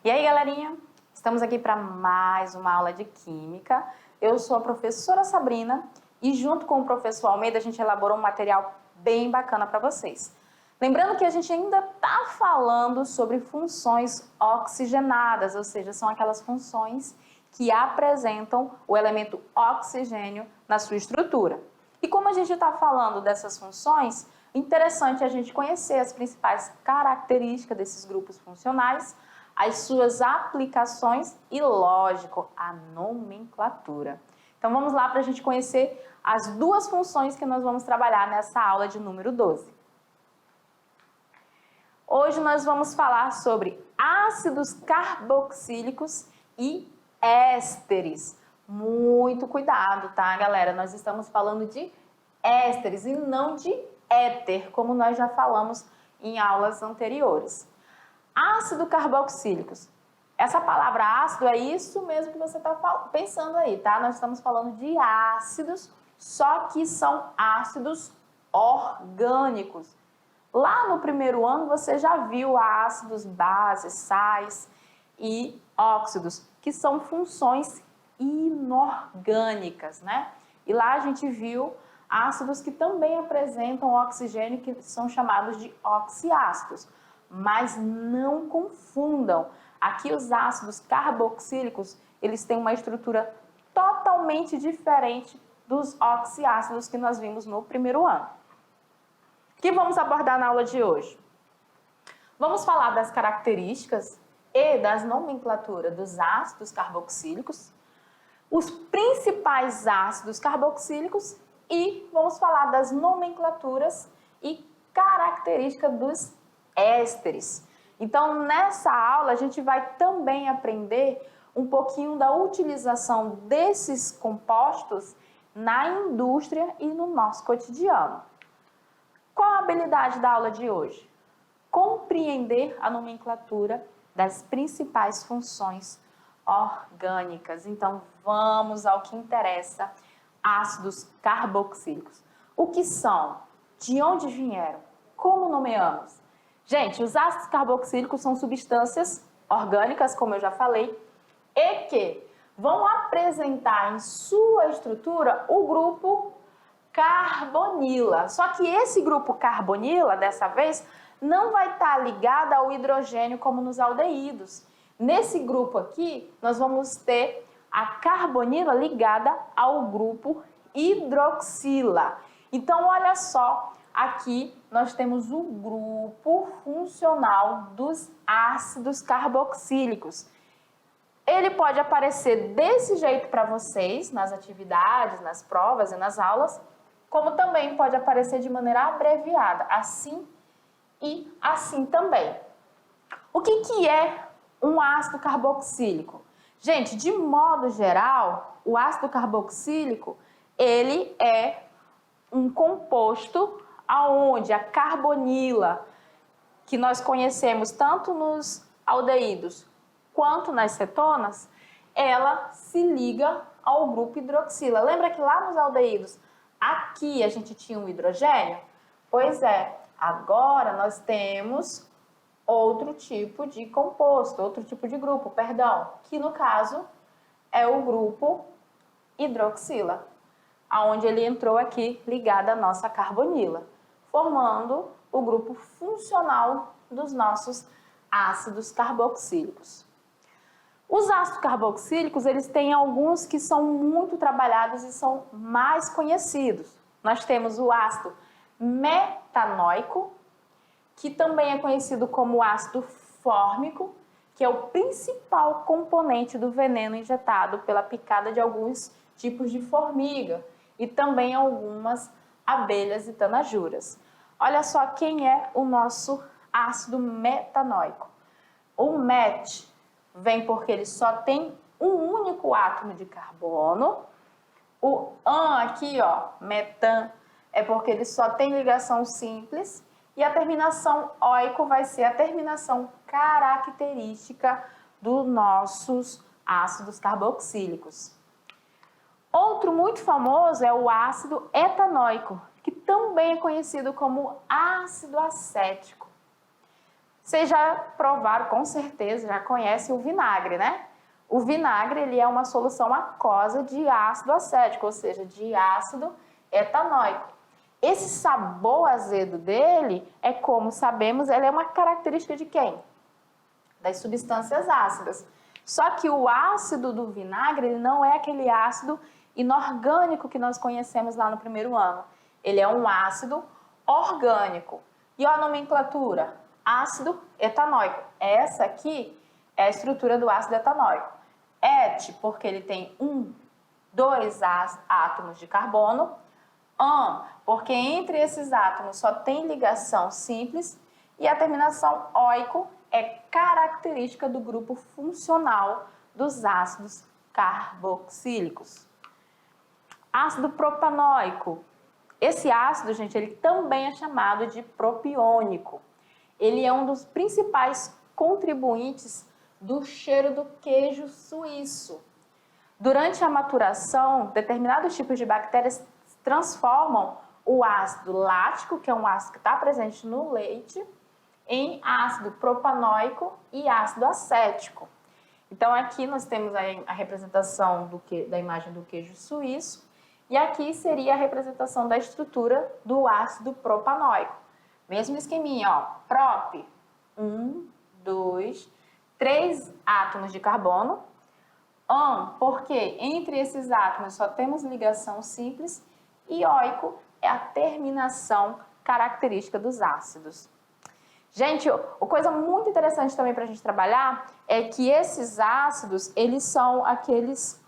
E aí, galerinha? Estamos aqui para mais uma aula de Química. Eu sou a professora Sabrina e junto com o professor Almeida a gente elaborou um material bem bacana para vocês. Lembrando que a gente ainda está falando sobre funções oxigenadas, ou seja, são aquelas funções que apresentam o elemento oxigênio na sua estrutura. E como a gente está falando dessas funções, interessante a gente conhecer as principais características desses grupos funcionais, as suas aplicações e, lógico, a nomenclatura. Então vamos lá para a gente conhecer as duas funções que nós vamos trabalhar nessa aula de número 12. Hoje nós vamos falar sobre ácidos carboxílicos e ésteres. Muito cuidado, tá, galera? Nós estamos falando de ésteres e não de éter, como nós já falamos em aulas anteriores. Ácido carboxílicos. Essa palavra ácido é isso mesmo que você está pensando aí, tá? Nós estamos falando de ácidos, só que são ácidos orgânicos. Lá no primeiro ano você já viu ácidos, bases, sais e óxidos, que são funções inorgânicas, né? E lá a gente viu ácidos que também apresentam oxigênio, que são chamados de oxiácidos. Mas não confundam, aqui os ácidos carboxílicos, eles têm uma estrutura totalmente diferente dos oxiácidos que nós vimos no primeiro ano. O que vamos abordar na aula de hoje? Vamos falar das características e das nomenclaturas dos ácidos carboxílicos, os principais ácidos carboxílicos e vamos falar das nomenclaturas e características dos ésteres. Então, nessa aula, a gente vai também aprender um pouquinho da utilização desses compostos na indústria e no nosso cotidiano. Qual a habilidade da aula de hoje? Compreender a nomenclatura das principais funções orgânicas. Então, vamos ao que interessa: ácidos carboxílicos. O que são? De onde vieram? Como nomeamos? Gente, os ácidos carboxílicos são substâncias orgânicas, como eu já falei, e que vão apresentar em sua estrutura o grupo carbonila. Só que esse grupo carbonila, dessa vez, não vai estar ligado ao hidrogênio como nos aldeídos. Nesse grupo aqui, nós vamos ter a carbonila ligada ao grupo hidroxila. Então, olha só. Aqui nós temos o grupo funcional dos ácidos carboxílicos. Ele pode aparecer desse jeito para vocês, nas atividades, nas provas e nas aulas, como também pode aparecer de maneira abreviada, assim e assim também. O que é um ácido carboxílico? Gente, de modo geral, o ácido carboxílico, ele é um composto aonde a carbonila, que nós conhecemos tanto nos aldeídos quanto nas cetonas, ela se liga ao grupo hidroxila. Lembra que lá nos aldeídos, aqui a gente tinha um hidrogênio? Pois é, agora nós temos outro tipo de composto, outro tipo de grupo, perdão, que no caso é o grupo hidroxila, aonde ele entrou aqui ligado à nossa carbonila, formando o grupo funcional dos nossos ácidos carboxílicos. Os ácidos carboxílicos, eles têm alguns que são muito trabalhados e são mais conhecidos. Nós temos o ácido metanóico, que também é conhecido como ácido fórmico, que é o principal componente do veneno injetado pela picada de alguns tipos de formiga e também algumas abelhas e tanajuras. Olha só quem é o nosso ácido metanóico. O met vem porque ele só tem um único átomo de carbono. O an aqui, ó, metan, é porque ele só tem ligação simples. E a terminação óico vai ser a terminação característica dos nossos ácidos carboxílicos. Outro muito famoso é o ácido etanóico, que também é conhecido como ácido acético. Vocês já provaram, com certeza, já conhecem o vinagre, né? O vinagre ele é uma solução aquosa de ácido acético, ou seja, de ácido etanóico. Esse sabor azedo dele é, como sabemos, ele é uma característica de quem? Das substâncias ácidas. Só que o ácido do vinagre ele não é aquele ácido inorgânico que nós conhecemos lá no primeiro ano. Ele é um ácido orgânico. E a nomenclatura? Ácido etanóico. Essa aqui é a estrutura do ácido etanóico. Et, porque ele tem 2 átomos de carbono. An, porque entre esses átomos só tem ligação simples. E a terminação oico é característica do grupo funcional dos ácidos carboxílicos. Ácido propanóico. Esse ácido, gente, ele também é chamado de propiônico. Ele é um dos principais contribuintes do cheiro do queijo suíço. Durante a maturação, determinados tipos de bactérias transformam o ácido lático, que é um ácido que está presente no leite, em ácido propanóico e ácido acético. Então, aqui nós temos a representação da imagem do queijo suíço, e aqui seria a representação da estrutura do ácido propanóico. Mesmo esqueminha, ó, prop, 2, 3 átomos de carbono. An, porque entre esses átomos só temos ligação simples, e oico é a terminação característica dos ácidos. Gente, uma coisa muito interessante também para a gente trabalhar é que esses ácidos, eles são aqueles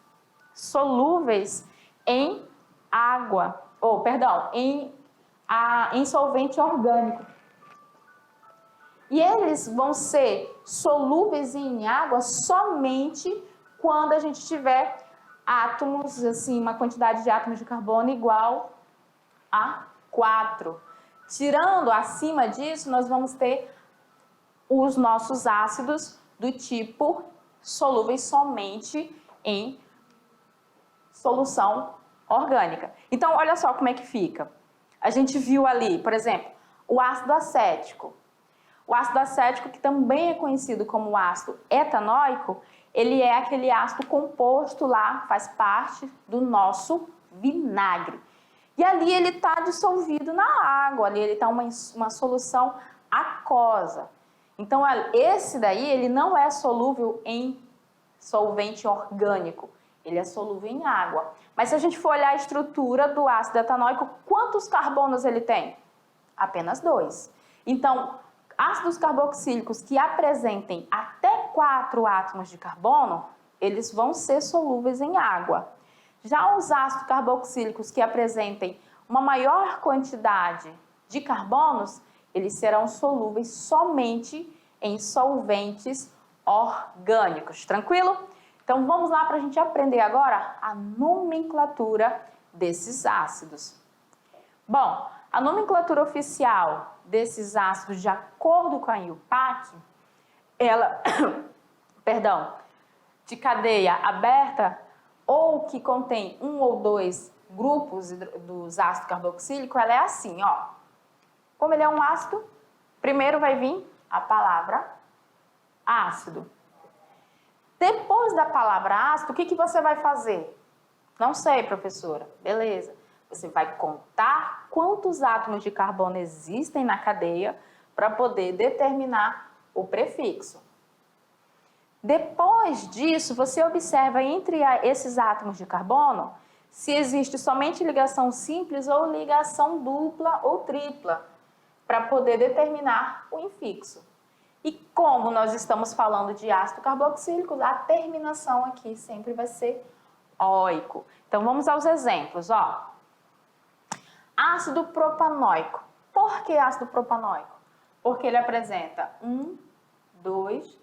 solúveis em água, em solvente orgânico. E eles vão ser solúveis em água somente quando a gente tiver átomos, assim, uma quantidade de átomos de carbono igual a 4. Tirando acima disso, nós vamos ter os nossos ácidos do tipo solúveis somente em solução orgânica. Então, olha só como é que fica. A gente viu ali, por exemplo, o ácido acético. O ácido acético, que também é conhecido como ácido etanóico, ele é aquele ácido composto lá, faz parte do nosso vinagre. E ali ele está dissolvido na água, ali ele está uma solução aquosa. Então, esse daí, ele não é solúvel em solvente orgânico, ele é solúvel em água. Mas se a gente for olhar a estrutura do ácido etanóico, quantos carbonos ele tem? Apenas 2. Então, ácidos carboxílicos que apresentem até 4 átomos de carbono, eles vão ser solúveis em água. Já os ácidos carboxílicos que apresentem uma maior quantidade de carbonos, eles serão solúveis somente em solventes orgânicos. Tranquilo? Então vamos lá para a gente aprender agora a nomenclatura desses ácidos. Bom, a nomenclatura oficial desses ácidos, de acordo com a IUPAC, ela, de cadeia aberta ou que contém 1 ou 2 grupos dos ácidos carboxílicos, ela é assim, ó. Como ele é um ácido, primeiro vai vir a palavra ácido. Depois da palavra ácido, o que você vai fazer? Não sei, professora. Beleza. Você vai contar quantos átomos de carbono existem na cadeia para poder determinar o prefixo. Depois disso, você observa entre esses átomos de carbono se existe somente ligação simples ou ligação dupla ou tripla, para poder determinar o infixo. E como nós estamos falando de ácido carboxílico, a terminação aqui sempre vai ser oico. Então vamos aos exemplos, ó. Ácido propanóico. Por que ácido propanóico? Porque ele apresenta 1, 2,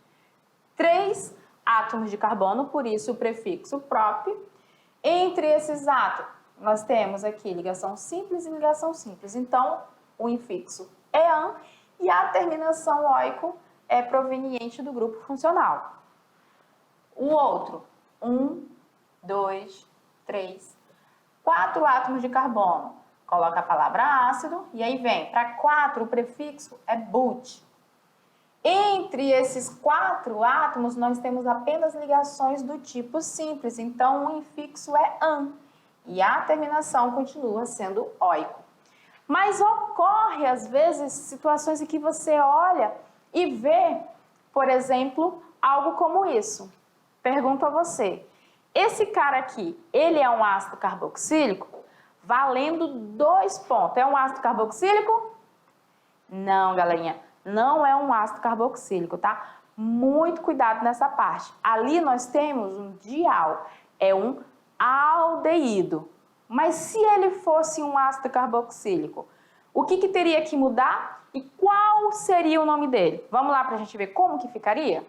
3 átomos de carbono, por isso o prefixo prop. Entre esses átomos, nós temos aqui ligação simples e ligação simples. Então, o infixo é an e a terminação oico é proveniente do grupo funcional. O outro, 1, 2, 3, 4 átomos de carbono. Coloca a palavra ácido e aí vem. Para 4, o prefixo é but. Entre esses 4 átomos, nós temos apenas ligações do tipo simples. Então, o infixo é -an. E a terminação continua sendo oico. Mas ocorre, às vezes, situações em que você olha e vê, por exemplo, algo como isso. Pergunto a você, esse cara aqui, ele é um ácido carboxílico? Valendo 2 pontos. É um ácido carboxílico? Não, galerinha, não é um ácido carboxílico, tá? Muito cuidado nessa parte. Ali nós temos um dial, é um aldeído. Mas se ele fosse um ácido carboxílico, o que teria que mudar e qual seria o nome dele? Vamos lá para a gente ver como que ficaria?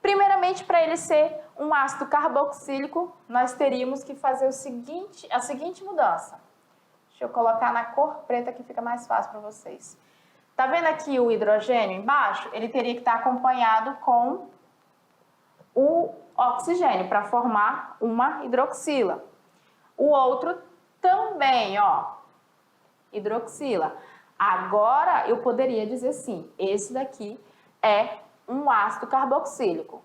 Primeiramente, para ele ser um ácido carboxílico, nós teríamos que fazer a seguinte mudança. Deixa eu colocar na cor preta que fica mais fácil para vocês. Tá vendo aqui o hidrogênio embaixo? Ele teria que estar acompanhado com o oxigênio para formar uma hidroxila. O outro também, ó, hidroxila. Agora eu poderia dizer sim, esse daqui é um ácido carboxílico.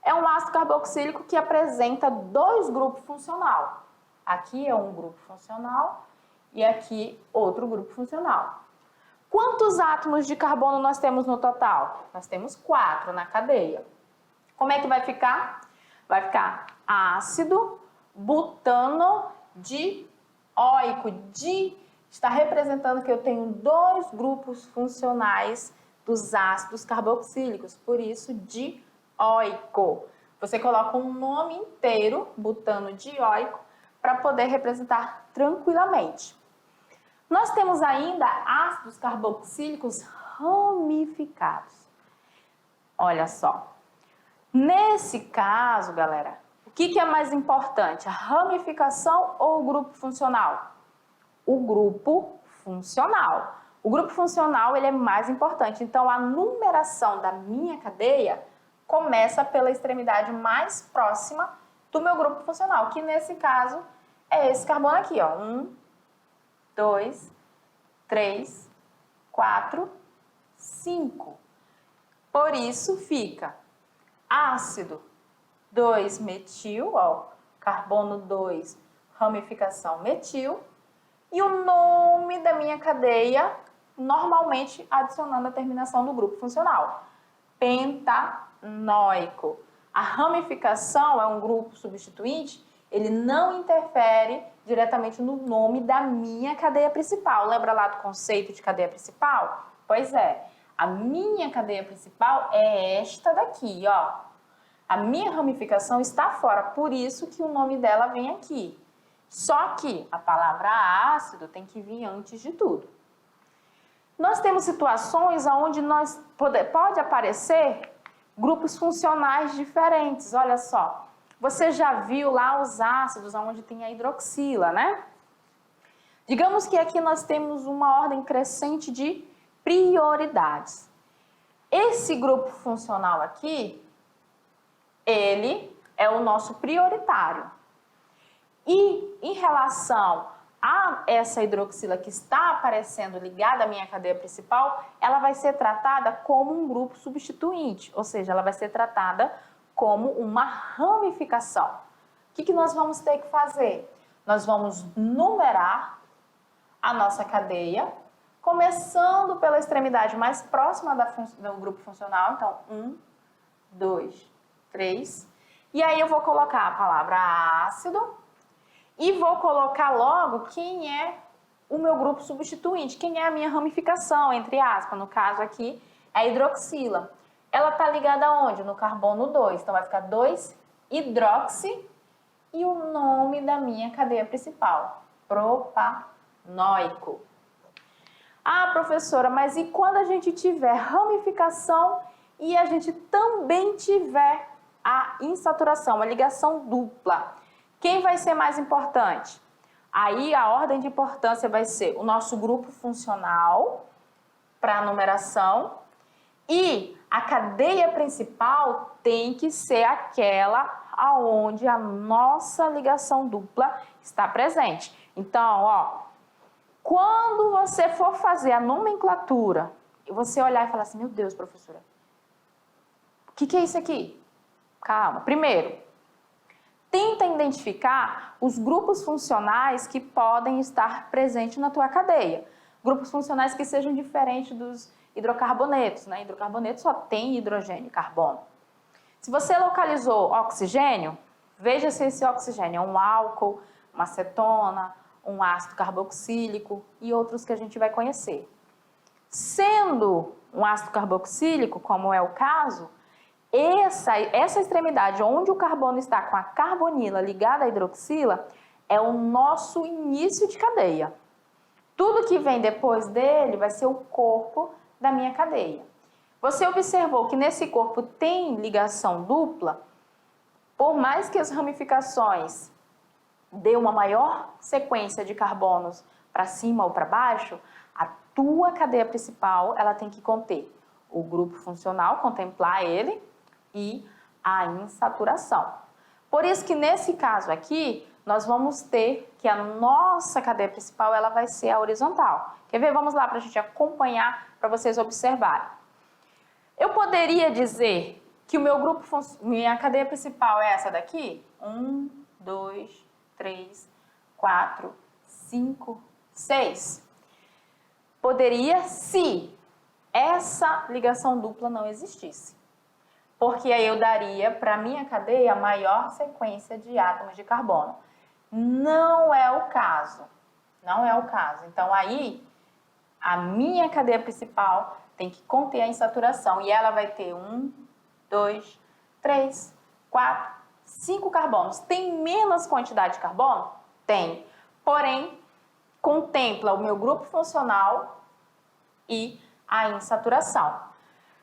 É um ácido carboxílico que apresenta 2 grupos funcional. Aqui é um grupo funcional e aqui outro grupo funcional. Quantos átomos de carbono nós temos no total? Nós temos 4 na cadeia. Como é que vai ficar? Vai ficar ácido butano dioico. Está representando que eu tenho 2 grupos funcionais dos ácidos carboxílicos, por isso dioico. Você coloca um nome inteiro, butano dioico, para poder representar tranquilamente. Nós temos ainda ácidos carboxílicos ramificados. Olha só. Nesse caso, galera, o que é mais importante, a ramificação ou o grupo funcional? O grupo funcional. O grupo funcional ele é mais importante, então a numeração da minha cadeia começa pela extremidade mais próxima do meu grupo funcional, que nesse caso é esse carbono aqui, ó. 1, 2, 3, 4, 5. Por isso fica ácido 2-metil, ó, carbono 2, ramificação metil, e o nome da minha cadeia, normalmente adicionando a terminação do grupo funcional, pentanóico. A ramificação é um grupo substituinte, ele não interfere diretamente no nome da minha cadeia principal. Lembra lá do conceito de cadeia principal? Pois é, a minha cadeia principal é esta daqui, ó. A minha ramificação está fora, por isso que o nome dela vem aqui. Só que a palavra ácido tem que vir antes de tudo. Nós temos situações onde pode aparecer grupos funcionais diferentes, olha só. Você já viu lá os ácidos onde tem a hidroxila, né? Digamos que aqui nós temos uma ordem crescente de prioridades. Esse grupo funcional aqui, ele é o nosso prioritário. E em relação a essa hidroxila que está aparecendo ligada à minha cadeia principal, ela vai ser tratada como um grupo substituinte, ou seja, ela vai ser tratada como uma ramificação. O que nós vamos ter que fazer? Nós vamos numerar a nossa cadeia, começando pela extremidade mais próxima do grupo funcional, então 1, 2, 3, e aí eu vou colocar a palavra ácido, e vou colocar logo quem é o meu grupo substituinte, quem é a minha ramificação, entre aspas, no caso aqui é a hidroxila. Ela está ligada aonde? No carbono 2, então vai ficar 2-hidroxi e o nome da minha cadeia principal, propanóico. Ah, professora, mas e quando a gente tiver ramificação e a gente também tiver a insaturação, a ligação dupla? Quem vai ser mais importante? Aí a ordem de importância vai ser o nosso grupo funcional para a numeração e a cadeia principal tem que ser aquela aonde a nossa ligação dupla está presente. Então, ó, quando você for fazer a nomenclatura, e você olhar e falar assim, meu Deus, professora, o que é isso aqui? Calma. Primeiro, tenta identificar os grupos funcionais que podem estar presentes na tua cadeia. Grupos funcionais que sejam diferentes dos hidrocarbonetos, né? Hidrocarboneto só tem hidrogênio e carbono. Se você localizou oxigênio, veja se esse oxigênio é um álcool, uma acetona, um ácido carboxílico e outros que a gente vai conhecer. Sendo um ácido carboxílico, como é o caso, essa extremidade onde o carbono está com a carbonila ligada à hidroxila é o nosso início de cadeia. Tudo que vem depois dele vai ser o corpo da minha cadeia. Você observou que nesse corpo tem ligação dupla? Por mais que as ramificações dê uma maior sequência de carbonos para cima ou para baixo, a tua cadeia principal ela tem que conter o grupo funcional, contemplar ele, e a insaturação. Por isso que nesse caso aqui, nós vamos ter que a nossa cadeia principal ela vai ser a horizontal. Quer ver? Vamos lá para a gente acompanhar, para vocês observarem. Eu poderia dizer que o meu grupo, minha cadeia principal é essa daqui? 1, 2, 3, 4, 5, 6. Poderia se essa ligação dupla não existisse. Porque aí eu daria para a minha cadeia a maior sequência de átomos de carbono. Não é o caso. Não é o caso. Então, aí, a minha cadeia principal tem que conter a insaturação. E ela vai ter 1, 2, 3, 4, 5 carbonos. Tem menos quantidade de carbono? Tem. Porém, contempla o meu grupo funcional e a insaturação.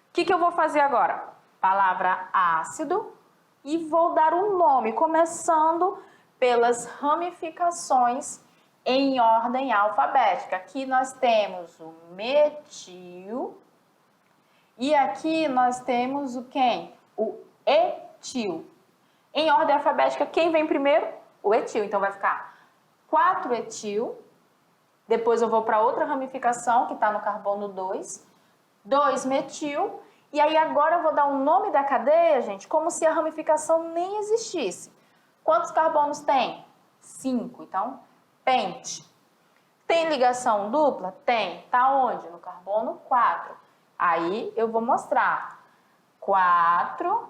O que eu vou fazer agora? Palavra ácido e vou dar um nome, começando pelas ramificações em ordem alfabética. Aqui nós temos o metil e aqui nós temos o quem? O etil. Em ordem alfabética, quem vem primeiro? O etil. Então vai ficar 4-etil. Depois eu vou para outra ramificação que está no carbono 2, 2-metil. E aí agora eu vou dar o nome da cadeia, gente, como se a ramificação nem existisse. Quantos carbonos tem? 5. Então, pente. Tem ligação dupla? Tem. Tá onde? No carbono 4. Aí eu vou mostrar. 4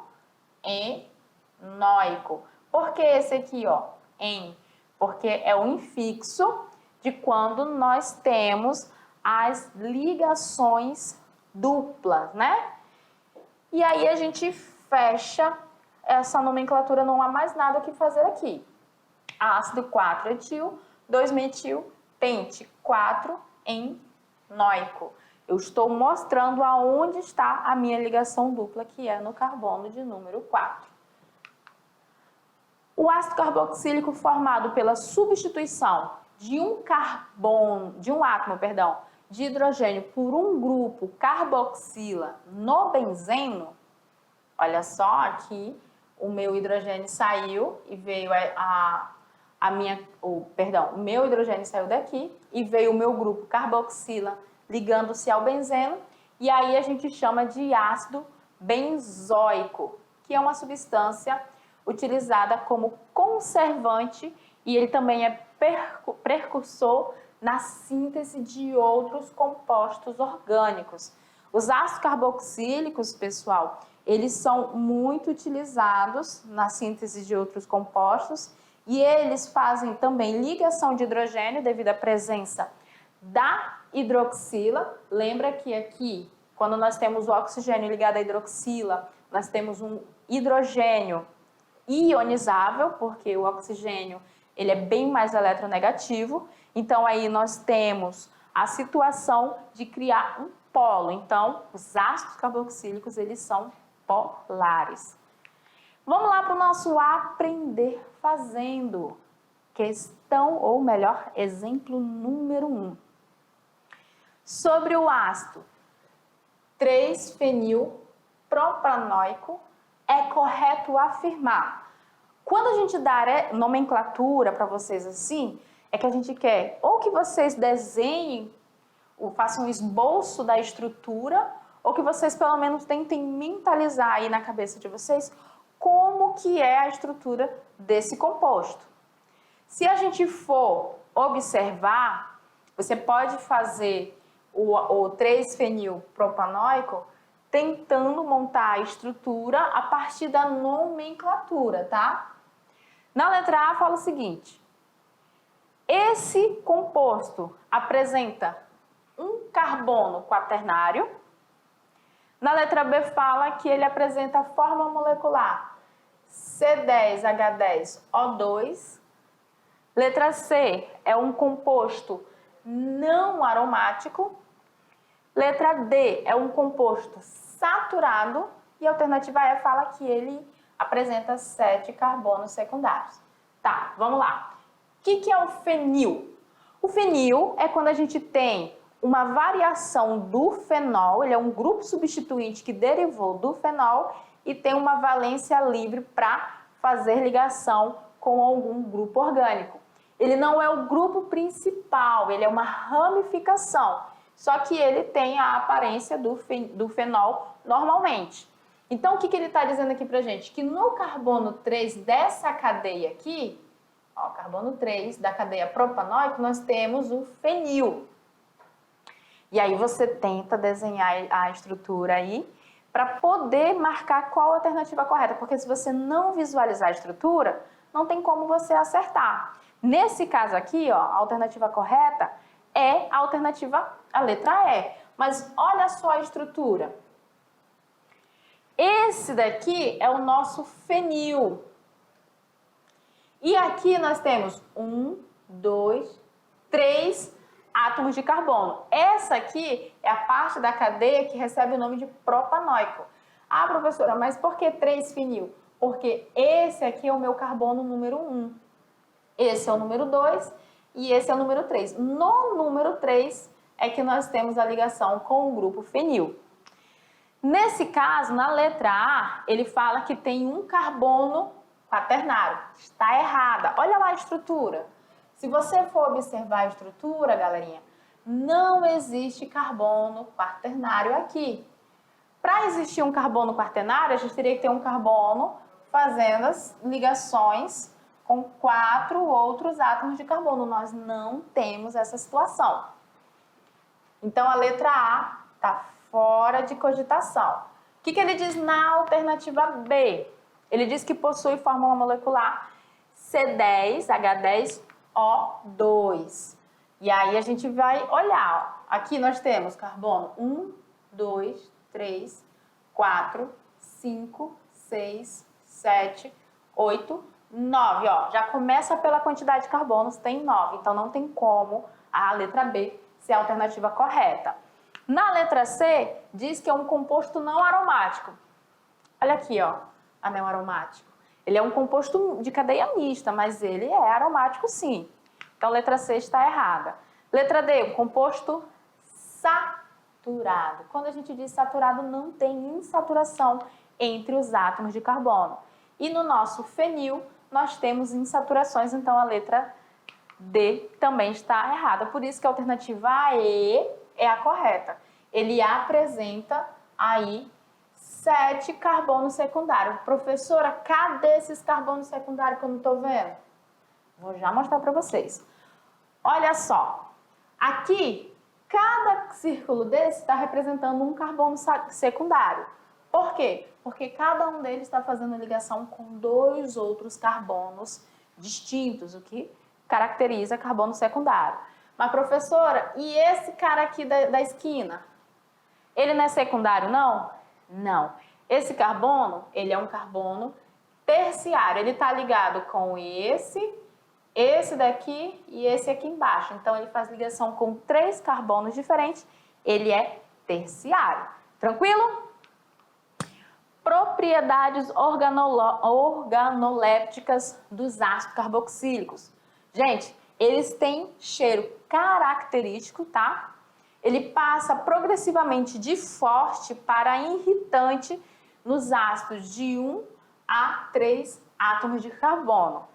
enóico. Por que esse aqui, ó? En. Porque é o infixo de quando nós temos as ligações duplas, né? E aí a gente fecha essa nomenclatura, não há mais nada que fazer aqui. Ácido 4-etil, 2-metil, pente 4-enóico. Eu estou mostrando aonde está a minha ligação dupla, que é no carbono de número 4. O ácido carboxílico formado pela substituição de um átomo, de hidrogênio por um grupo carboxila no benzeno, olha só, aqui o meu hidrogênio saiu e veio o meu hidrogênio saiu daqui e veio o meu grupo carboxila ligando-se ao benzeno, e aí a gente chama de ácido benzoico, que é uma substância utilizada como conservante e ele também é precursor na síntese de outros compostos orgânicos. Os ácidos carboxílicos, pessoal, eles são muito utilizados na síntese de outros compostos e eles fazem também ligação de hidrogênio devido à presença da hidroxila. Lembra que aqui, quando nós temos o oxigênio ligado à hidroxila, nós temos um hidrogênio ionizável, porque o oxigênio ele é bem mais eletronegativo. Então, aí nós temos a situação de criar um polo. Então, os ácidos carboxílicos, eles são polares. Vamos lá para o nosso aprender fazendo. Questão, ou melhor, exemplo número 1. Sobre o ácido 3-fenil propanoico, é correto afirmar. Quando a gente dá nomenclatura para vocês assim, é que a gente quer ou que vocês desenhem ou façam um esboço da estrutura, ou que vocês pelo menos tentem mentalizar aí na cabeça de vocês como que é a estrutura desse composto. Se a gente for observar, você pode fazer o 3-fenilpropanoico tentando montar a estrutura a partir da nomenclatura, tá? Na letra A fala o seguinte: esse composto apresenta um carbono quaternário. Na letra B fala que ele apresenta a fórmula molecular C10H10O2. Letra C é um composto não aromático. Letra D é um composto saturado. E a alternativa E fala que ele apresenta 7 carbonos secundários. Tá, vamos lá. O que é o fenil? O fenil é quando a gente tem uma variação do fenol, ele é um grupo substituinte que derivou do fenol e tem uma valência livre para fazer ligação com algum grupo orgânico. Ele não é o grupo principal, ele é uma ramificação, só que ele tem a aparência do fenol normalmente. Então, o que ele está dizendo aqui para a gente? Que no carbono 3 dessa cadeia aqui, ó, carbono 3 da cadeia propanoico, nós temos o fenil. E aí você tenta desenhar a estrutura aí para poder marcar qual a alternativa correta, porque se você não visualizar a estrutura, não tem como você acertar. Nesse caso aqui, ó, a alternativa correta é a alternativa, a letra E. Mas olha só a estrutura. Esse daqui é o nosso fenil. E aqui nós temos 1, 2, 3 átomos de carbono. Essa aqui é a parte da cadeia que recebe o nome de propanoico. Ah, professora, mas por que 3-fenil? Porque esse aqui é o meu carbono número 1. Esse é o número 2 e esse é o número 3. No número 3 é que nós temos a ligação com o grupo fenil. Nesse caso, na letra A, ele fala que tem um carbono quaternário. Está errada. Olha lá a estrutura. Se você for observar a estrutura, galerinha, não existe carbono quaternário aqui. Para existir um carbono quaternário, a gente teria que ter um carbono fazendo as ligações com 4 outros átomos de carbono. Nós não temos essa situação. Então, a letra A está fora de cogitação. O que ele diz na alternativa B? Ele diz que possui fórmula molecular C10H10O2. E aí a gente vai olhar. Ó. Aqui nós temos carbono 1, 2, 3, 4, 5, 6, 7, 8, 9. Ó. Já começa pela quantidade de carbonos, tem 9. Então não tem como a letra B ser a alternativa correta. Na letra C, diz que é um composto não aromático. Olha aqui, ó, anel aromático. Ele é um composto de cadeia mista, mas ele é aromático sim. Então, letra C está errada. Letra D, um composto saturado. Quando a gente diz saturado, não tem insaturação entre os átomos de carbono. E no nosso fenil, nós temos insaturações, então a letra D também está errada. Por isso que a alternativa E é a correta. Ele apresenta aí 7 carbonos secundários. Professora, cadê esses carbonos secundários que eu não estou vendo? Vou já mostrar para vocês. Olha só. Aqui, cada círculo desse está representando um carbono secundário. Por quê? Porque cada um deles está fazendo ligação com 2 outros carbonos distintos, o que caracteriza carbono secundário. Mas, professora, e esse cara aqui da esquina? Ele não é secundário, não? Não. Esse carbono, ele é um carbono terciário. Ele está ligado com esse daqui e esse aqui embaixo. Então, ele faz ligação com 3 carbonos diferentes. Ele é terciário. Tranquilo? Propriedades organolépticas dos ácidos carboxílicos. Gente, eles têm cheiro característico, tá? Ele passa progressivamente de forte para irritante nos ácidos de 1 a 3 átomos de carbono.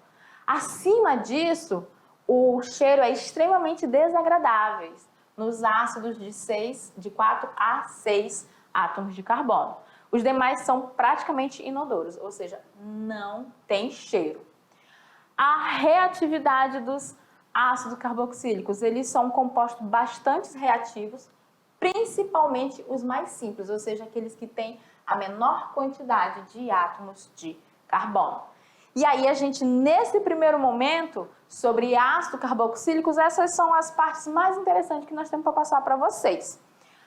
Acima disso, o cheiro é extremamente desagradável nos ácidos de 4 a 6 átomos de carbono. Os demais são praticamente inodoros, ou seja, não tem cheiro. A reatividade dos ácidos carboxílicos, eles são compostos bastante reativos, principalmente os mais simples, ou seja, aqueles que têm a menor quantidade de átomos de carbono. E aí a gente, nesse primeiro momento, sobre ácidos carboxílicos, essas são as partes mais interessantes que nós temos para passar para vocês.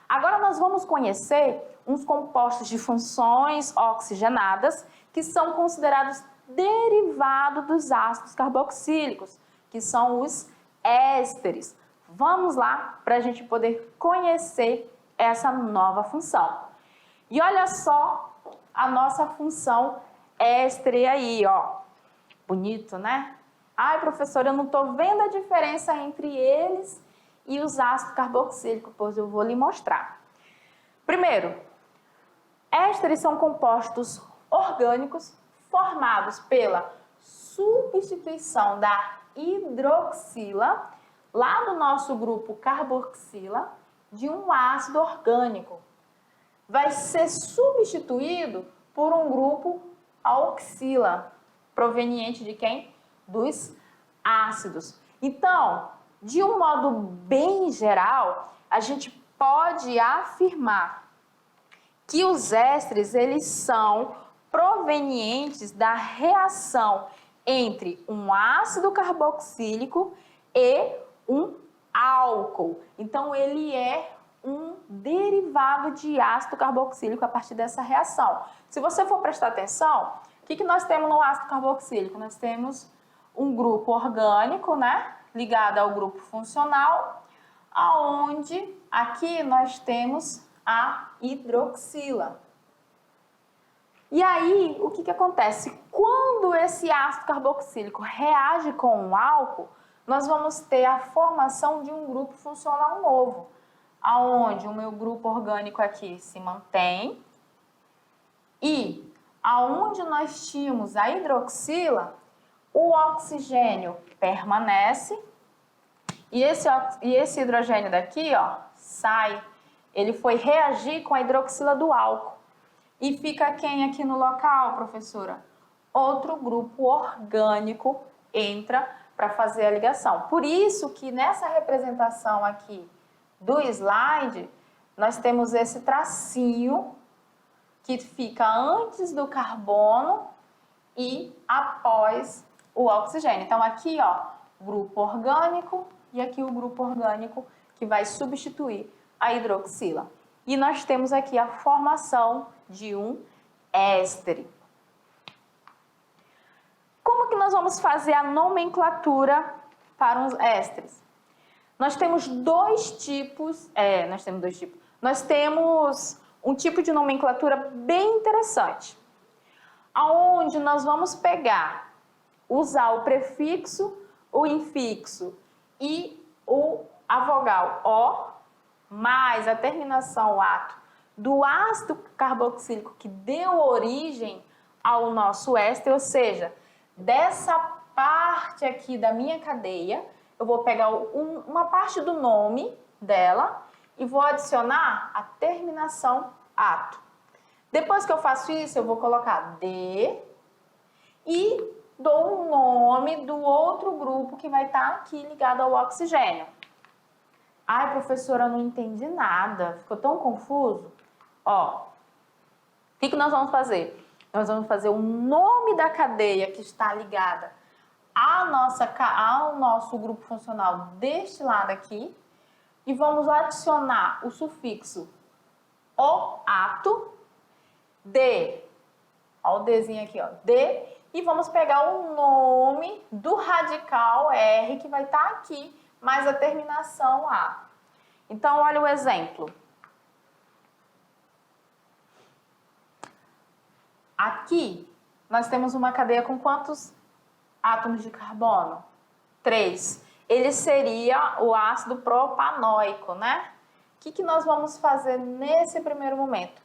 Agora nós vamos conhecer uns compostos de funções oxigenadas que são considerados derivados dos ácidos carboxílicos, que são os ésteres. Vamos lá para a gente poder conhecer essa nova função. E olha só a nossa função éster aí, ó. Bonito, né? Ai, professora, eu não estou vendo a diferença entre eles e os ácidos carboxílicos, pois eu vou lhe mostrar. Primeiro, ésteres são compostos orgânicos formados pela substituição da hidroxila, lá do nosso grupo carboxila, de um ácido orgânico. Vai ser substituído por um grupo oxila, proveniente de quem? Dos ácidos. Então, de um modo bem geral, a gente pode afirmar que os ésteres, eles são provenientes da reação entre um ácido carboxílico e um álcool. Então, ele é um derivado de ácido carboxílico a partir dessa reação. Se você for prestar atenção, o que nós temos no ácido carboxílico? Nós temos um grupo orgânico, né, ligado ao grupo funcional, aonde aqui nós temos a hidroxila. E aí, o que acontece? Quando esse ácido carboxílico reage com um álcool, nós vamos ter a formação de um grupo funcional novo, aonde o meu grupo orgânico aqui se mantém e aonde nós tínhamos a hidroxila, o oxigênio permanece e esse hidrogênio daqui, ó, sai. Ele foi reagir com a hidroxila do álcool. E fica quem aqui no local, professora? Outro grupo orgânico entra para fazer a ligação. Por isso que nessa representação aqui do slide, nós temos esse tracinho que fica antes do carbono e após o oxigênio. Então aqui, ó, grupo orgânico e aqui o grupo orgânico que vai substituir a hidroxila. E nós temos aqui a formação de um éster. Como que nós vamos fazer a nomenclatura para os ésteres? Nós temos dois tipos, Nós temos um tipo de nomenclatura bem interessante, aonde nós vamos usar o prefixo, o infixo e a vogal O, mais a terminação ato do ácido carboxílico que deu origem ao nosso éster, ou seja, dessa parte aqui da minha cadeia, eu vou pegar uma parte do nome dela e vou adicionar a terminação ato. Depois que eu faço isso, eu vou colocar D e dou o nome do outro grupo que vai estar aqui ligado ao oxigênio. Ai, professora, eu não entendi nada, ficou tão confuso. Ó, o que nós vamos fazer? Nós vamos fazer o nome da cadeia que está ligada ao nosso grupo funcional deste lado aqui e vamos adicionar o sufixo o ato, D, ó o Dzinho aqui, ó, D, e vamos pegar o nome do radical R que vai estar aqui, mais a terminação A. Então, olha o exemplo. Aqui, nós temos uma cadeia com quantos átomos de carbono? 3. Ele seria o ácido propanoico, né? O que nós vamos fazer nesse primeiro momento?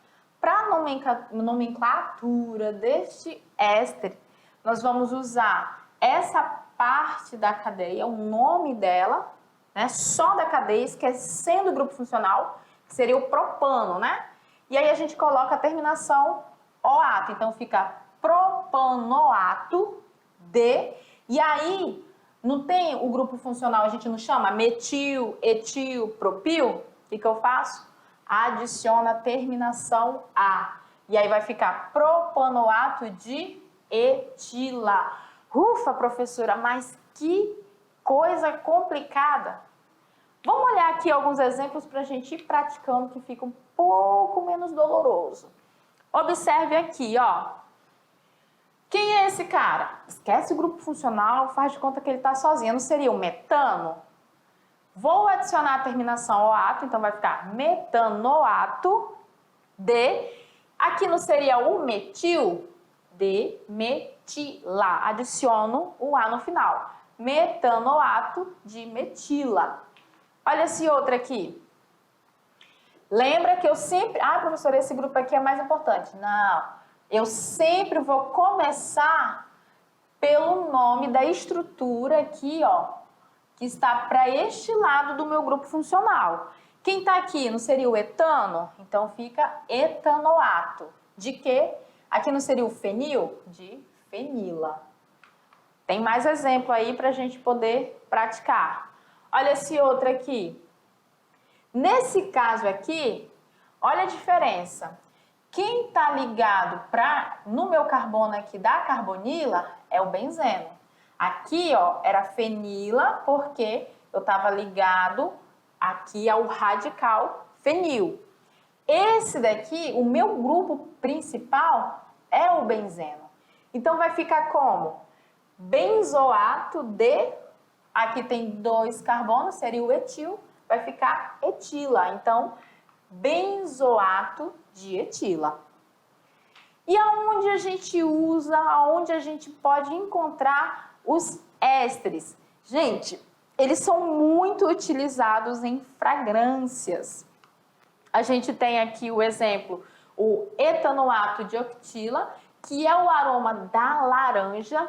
para a nomenclatura deste éster, nós vamos usar essa parte da cadeia, o nome dela, né, só da cadeia, esquecendo o grupo funcional, que seria o propano, né? E aí a gente coloca a terminação oato, então fica propanoato de, e aí não tem o grupo funcional, a gente não chama metil, etil, propil? O que eu faço? Adiciona a terminação a, e aí vai ficar propanoato de etila. Ufa, professora, mas que coisa complicada. Vamos olhar aqui alguns exemplos para a gente ir praticando, que fica um pouco menos doloroso. Observe aqui, ó. Quem é esse cara? Esquece o grupo funcional, faz de conta que ele está sozinho. Não seria o metano? Vou adicionar a terminação oato, então vai ficar metanoato de. Aqui não seria o metil? De metila. Adiciono o A no final. Metanoato de metila. Olha esse outro aqui. Lembra que eu sempre... Ah, professora, esse grupo aqui é mais importante. Não. Eu sempre vou começar pelo nome da estrutura aqui, ó, que está para este lado do meu grupo funcional. Quem está aqui não seria o etano? Então fica etanoato. De quê? Aqui não seria o fenil? De fenila. Tem mais exemplo aí para a gente poder praticar. Olha esse outro aqui. Nesse caso aqui, olha a diferença. Quem está ligado no meu carbono aqui da carbonila é o benzeno. Aqui, ó, era fenila, porque eu estava ligado aqui ao radical fenil. Esse daqui, o meu grupo principal é o benzeno. Então, vai ficar como? Benzoato de... Aqui tem 2 carbonos, seria o etil, vai ficar etila. Então, benzoato de etila. E aonde a gente usa, aonde a gente pode encontrar os ésteres? Gente, eles são muito utilizados em fragrâncias. A gente tem aqui o exemplo, o etanoato de octila, que é o aroma da laranja.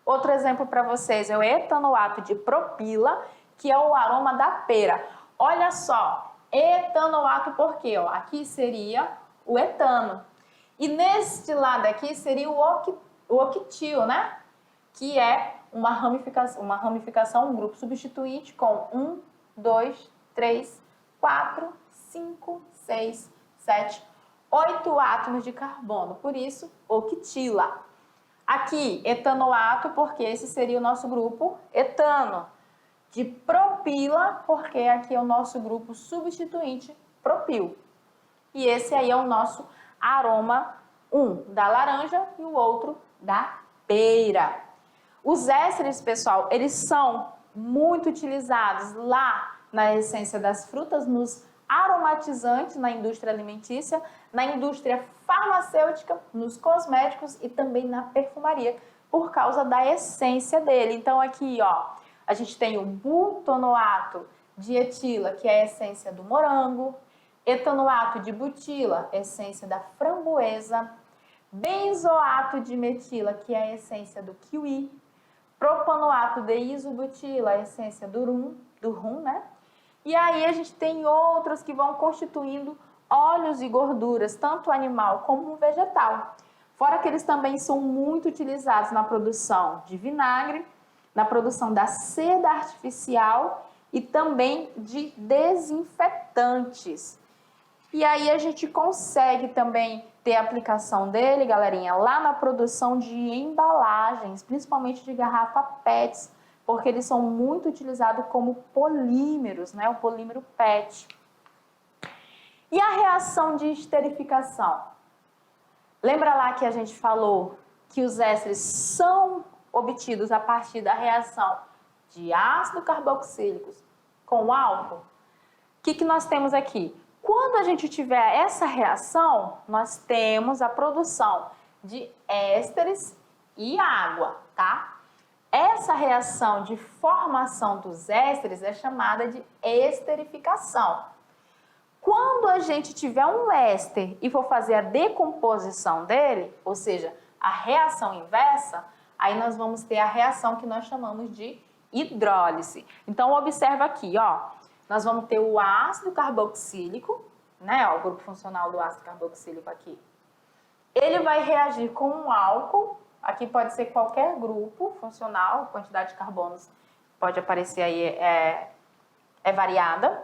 Outro exemplo para vocês é o etanoato de propila, que é o aroma da pera. Olha só, etanoato por quê? Ó, aqui seria o etano. E neste lado aqui seria o octil, né? Que é uma ramificação, um grupo substituinte com 1, 2, 3, 4, 5, 6, 7, 8 átomos de carbono. Por isso, octila. Aqui, etanoato, porque esse seria o nosso grupo etano. De propila, porque aqui é o nosso grupo substituinte propil. E esse aí é o nosso aroma, um da laranja e o outro da pera. Os ésteres, pessoal, eles são muito utilizados lá na essência das frutas, nos aromatizantes na indústria alimentícia, na indústria farmacêutica, nos cosméticos e também na perfumaria, por causa da essência dele. Então aqui, ó, a gente tem o butonoato de etila, que é a essência do morango, etanoato de butila, essência da framboesa, benzoato de metila, que é a essência do kiwi, propanoato de isobutila, a essência do rum, né? E aí a gente tem outros que vão constituindo óleos e gorduras, tanto animal como vegetal. Fora que eles também são muito utilizados na produção de vinagre, na produção da seda artificial e também de desinfetantes. E aí a gente consegue também ter aplicação dele, galerinha, lá na produção de embalagens, principalmente de garrafa PETs, porque eles são muito utilizados como polímeros, né? O polímero PET. E a reação de esterificação? Lembra lá que a gente falou que os ésteres são obtidos a partir da reação de ácido carboxílico com álcool? O que nós temos aqui? Quando a gente tiver essa reação, nós temos a produção de ésteres e água, tá? Essa reação de formação dos ésteres é chamada de esterificação. Quando a gente tiver um éster e for fazer a decomposição dele, ou seja, a reação inversa, aí nós vamos ter a reação que nós chamamos de hidrólise. Então, observa aqui, ó, nós vamos ter o ácido carboxílico, né, ó, o grupo funcional do ácido carboxílico aqui. Ele vai reagir com um álcool, aqui pode ser qualquer grupo funcional, a quantidade de carbonos pode aparecer aí, é variada,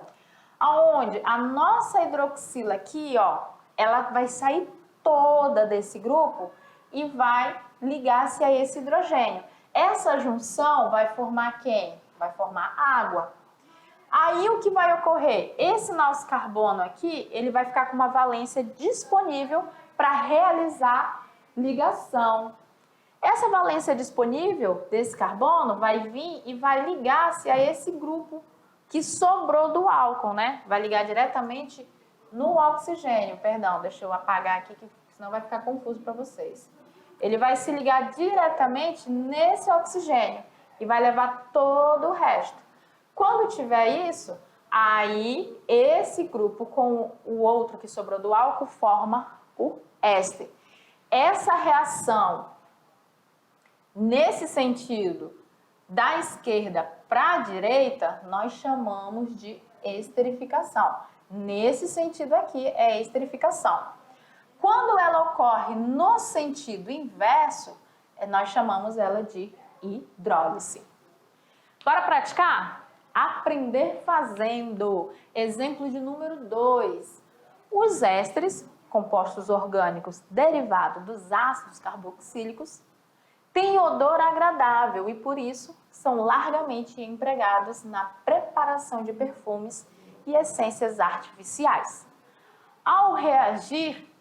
aonde a nossa hidroxila aqui, ó, ela vai sair toda desse grupo e vai ligar-se a esse hidrogênio. Essa junção vai formar quem? Vai formar água. Aí o que vai ocorrer? Esse nosso carbono aqui, ele vai ficar com uma valência disponível para realizar ligação. Essa valência disponível desse carbono vai vir e vai ligar-se a esse grupo que sobrou do álcool, né? Vai ligar diretamente no oxigênio. Perdão, deixa eu apagar aqui, que senão vai ficar confuso para vocês. Ele vai se ligar diretamente nesse oxigênio e vai levar todo o resto. Quando tiver isso, aí esse grupo com o outro que sobrou do álcool forma o éster. Essa reação, nesse sentido, da esquerda para a direita, nós chamamos de esterificação. Nesse sentido aqui é esterificação. Quando ela ocorre no sentido inverso, nós chamamos ela de hidrólise. Bora praticar? Aprender fazendo. Exemplo de número 2. Os ésteres, compostos orgânicos derivados dos ácidos carboxílicos, têm odor agradável e, por isso, são largamente empregados na preparação de perfumes e essências artificiais. Ao reagir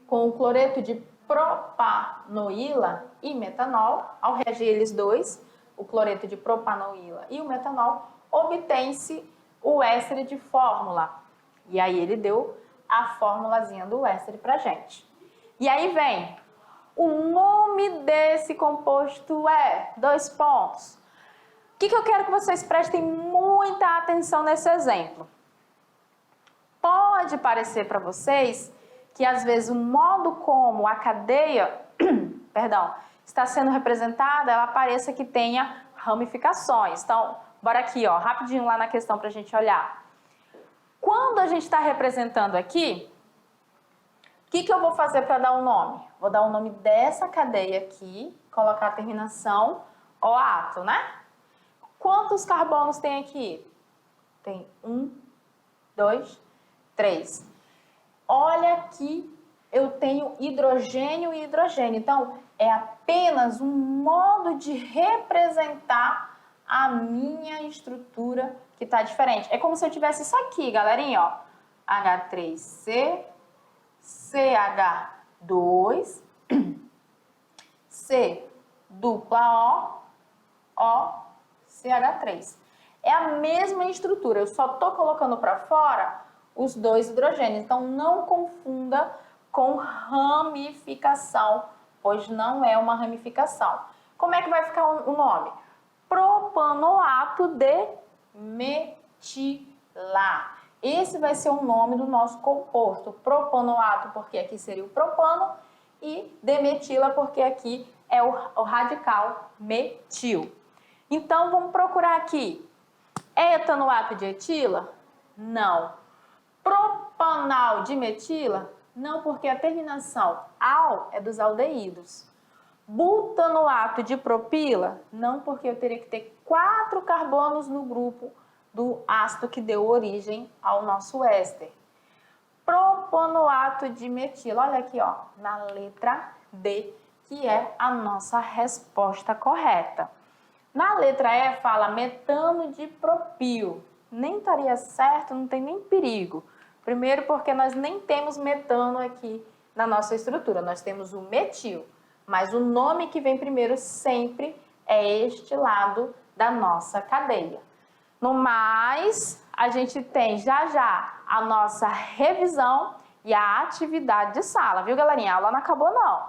com o cloreto de propanoíla e metanol, ao reagir eles dois, o cloreto de propanoíla e o metanol, obtém-se o éster de fórmula. E aí ele deu a formulazinha do éster pra gente. E aí vem, o nome desse composto é, 2 pontos. O que eu quero que vocês prestem muita atenção nesse exemplo? Pode parecer para vocês que às vezes o modo como a cadeia, está sendo representada, ela pareça que tenha ramificações. Então, bora aqui, ó, rapidinho lá na questão para a gente olhar. Quando a gente está representando aqui, o que eu vou fazer para dar um nome? Vou dar o nome dessa cadeia aqui, colocar a terminação oato, né? Quantos carbonos tem aqui? Tem 1, 2, 3. Olha aqui, eu tenho hidrogênio e hidrogênio. Então, é apenas um modo de representar a minha estrutura que está diferente. É como se eu tivesse isso aqui, galerinha, ó. H3C, CH2, C dupla O, CH3. É a mesma estrutura, eu só estou colocando para fora os 2 hidrogênios. Então, não confunda com ramificação, pois não é uma ramificação. Como é que vai ficar o nome? Propanoato de metilar. Esse vai ser o nome do nosso composto. Propanoato, porque aqui seria o propano, e demetila, porque aqui é o radical metil. Então, vamos procurar aqui. É etanoato de etila? Não. Propanal de metila? Não, porque a terminação al é dos aldeídos. Butanoato de propila? Não, porque eu teria que ter 4 carbonos no grupo do ácido que deu origem ao nosso éster. Propanoato de metila, olha aqui, ó, na letra D, que é a nossa resposta correta. Na letra E fala metano de propil. Nem estaria certo, não tem nem perigo. Primeiro porque nós nem temos metano aqui na nossa estrutura, nós temos o metil. Mas o nome que vem primeiro sempre é este lado da nossa cadeia. No mais, a gente tem já a nossa revisão e a atividade de sala, viu, galerinha? A aula não acabou, não.